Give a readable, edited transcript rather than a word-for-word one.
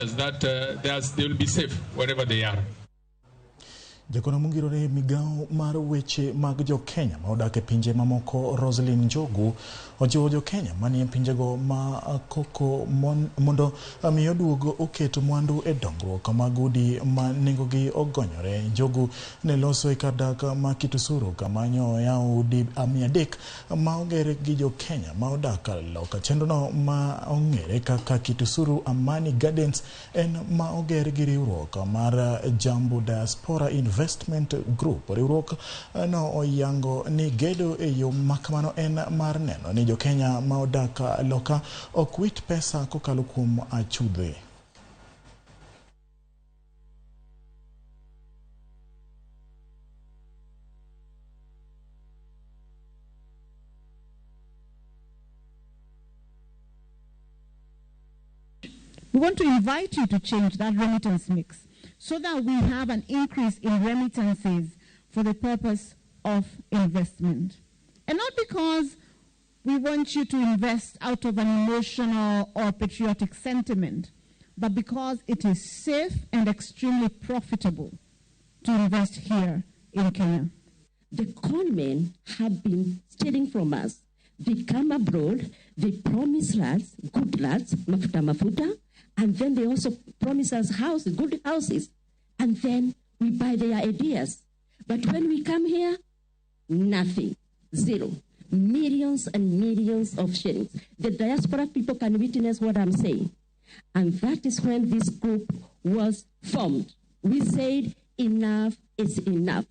that they will be safe wherever they are. Jagoro mongirore Migago mar weche mag jokenya ma odak e pinje mamoko Roslyn Jogu ojiwo jokenya manie pinjego ma koko mondo miyo duogo oket mwandu e dongruok mag udi ma nengogi ogonyore. Jogu ne loso e kar dak ma Kitusuru kama nyoyawo udi 300 ma ogere gi jokenya ma odak loka. Chenrono ma ong'ere kaka Kitusuru Amani Gardens en ma oger gi riwruok mar Jambu Diaspora Investment Group. Riwruok no oyango ni gedo e yo makamano en mar neno ni jokenya ma odak loka ok wit pesa kokalo kuom achudhe. We want to invite you to change that remittance mix so that we have an increase in remittances for the purpose of investment. And not because we want you to invest out of an emotional or patriotic sentiment, but because it is safe and extremely profitable to invest here in Kenya. The conmen have been stealing from us. They come abroad, they promise us good lands, mafuta, and then they also promise us houses, good houses, and then we buy their ideas. But when we come here, nothing, zero, millions and millions of shillings. The diaspora people can witness what I'm saying. And that is when this group was formed. We said enough is enough.